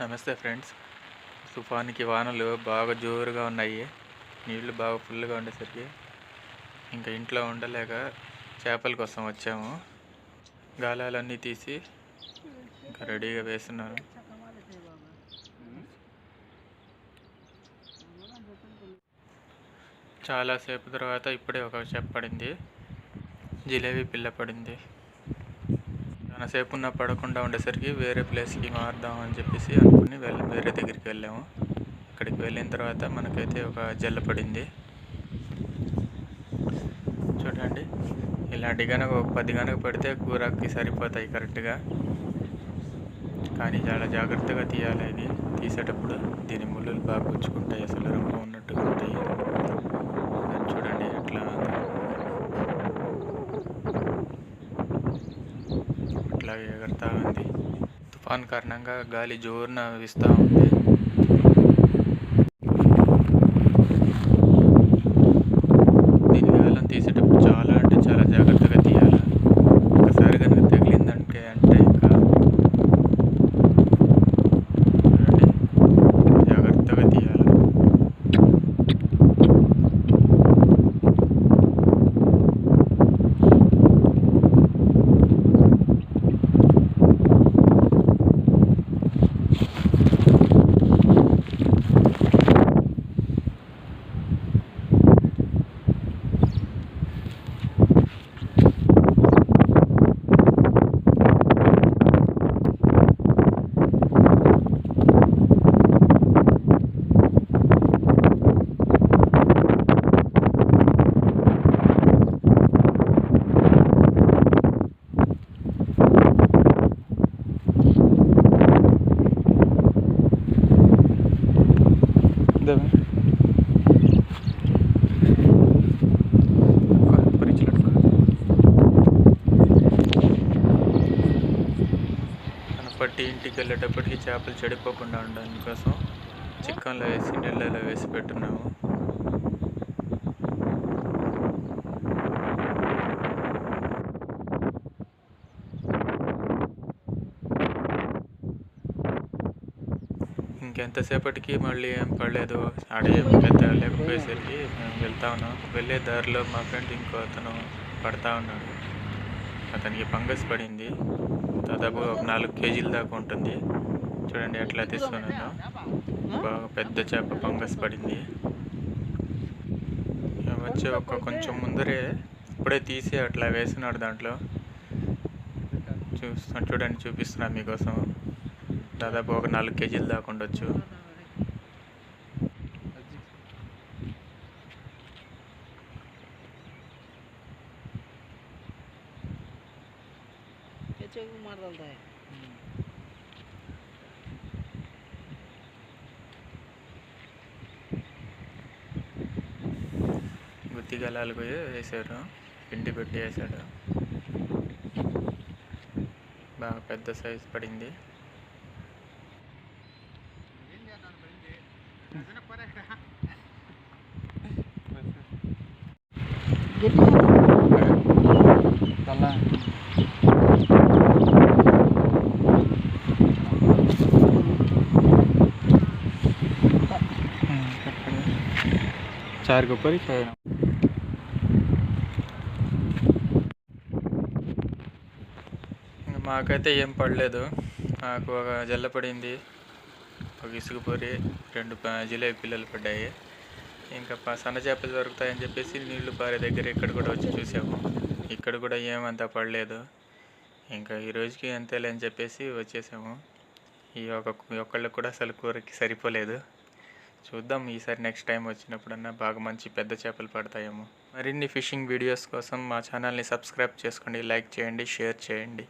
నమస్తే ఫ్రెండ్స్. తుఫాన్కి వానలు బాగా జోరుగా ఉన్నాయి. నీళ్లు బాగా ఫుల్గా ఉండేసరికి ఇంకా ఇంట్లో ఉండలేక చేపల కోసం వచ్చాము. గాలాలన్నీ తీసి ఇంకా రెడీగా వేస్తున్నాను. చాలాసేపు తర్వాత ఇప్పుడే ఒక చేప పడింది. జిలేబీ పిల్ల పడింది. చాలాసేపు పడకుండా ఉండేసరికి వేరే ప్లేస్కి మారుదాం అని చెప్పేసి అనుకుని వేరే దగ్గరికి వెళ్ళాము. అక్కడికి వెళ్ళిన తర్వాత మనకైతే ఒక జల్ల పడింది. చూడండి, ఇలాంటి కనుక ఒక 10 కనుక పడితే కూరకి సరిపోతాయి కరెక్ట్గా. కానీ చాలా జాగ్రత్తగా తీయాలి. ఇది తీసేటప్పుడు దీని ముళ్ళులు బాగా గుచ్చుకుంటాయి, అసలు రంగు ఉన్నట్టుగా ఉంటాయి. చూడండి అట్లా అట్లాగే ఎగరుతూ ఉంది. తుఫాన్ కారణంగా గాలి జోరున వీస్తూ ఉంది. దీని గాలం తీసేటప్పుడు చాలా జాగ్రత్తగా తీయాలి. ఒకసారి కనుక తగిలిందంటే ఇంకా చూడండి, జాగ్రత్తగా తీయాలి. పట్టి ఇంటికి వెళ్ళేటప్పటికి చేపలు చెడిపోకుండా ఉండడం కోసం చికెన్లో వేసి నీళ్ళలో వేసి పెట్టున్నాము. ఇంకెంతసేపటికి మళ్ళీ ఏం పడలేదు. ఆడేం పెద్ద లేకపోయేసరికి మేము వెళ్తా ఉన్నాం. వెళ్ళే దారిలో మా ఫ్రెండ్ ఇంకో అతను పడతా ఉన్నాడు. అతనికి ఫంగస్ పడింది. దాదాపు ఒక 4 కేజీల దాకా ఉంటుంది. చూడండి ఎట్లా తీస్తున్నాను. బాగా పెద్ద చేప ఫంగస్ పడింది. వచ్చి కొంచెం ముందరే ఇప్పుడే తీసి అట్లా వేసినాడు. దాంట్లో చూడండి, చూపిస్తున్నాను మీకోసం. దాదాపు ఒక 4 కేజీల దాకా ఉండొచ్చు. గుత్తి గలాలు పోయి వేసారు, పిండి పెట్టి వేసాడు. బాగా పెద్ద సైజు పడింది. चार के ऊपर ही चाहिए। మాకైతే ఏం పడలేదు. నాకు ఒక జల్ల పడింది, ఒక ఇసుక పొరి, 2 జిలేబీ పిల్లలు పడ్డాయి. ఇంకా సన్న చేపలు దొరుకుతాయని చెప్పేసి నీళ్లు పారే దగ్గర ఇక్కడ కూడా వచ్చి చూసాము. ఇక్కడ కూడా ఏమంతా పడలేదు. ఇంకా ఈ రోజుకి అంతేలే అని చెప్పేసి వచ్చేసాము. ఈ ఒక్కళ్ళకి కూడా అసలు కూరకి సరిపోలేదు. చూద్దాం, ఈసారి నెక్స్ట్ టైం వచ్చినప్పుడన్నా బాగా మంచి పెద్ద చేపలు పడతాయేమో. మరిన్ని ఫిషింగ్ వీడియోస్ కోసం మా ఛానల్ని సబ్స్క్రైబ్ చేసుకోండి, లైక్ చేయండి, షేర్ చేయండి.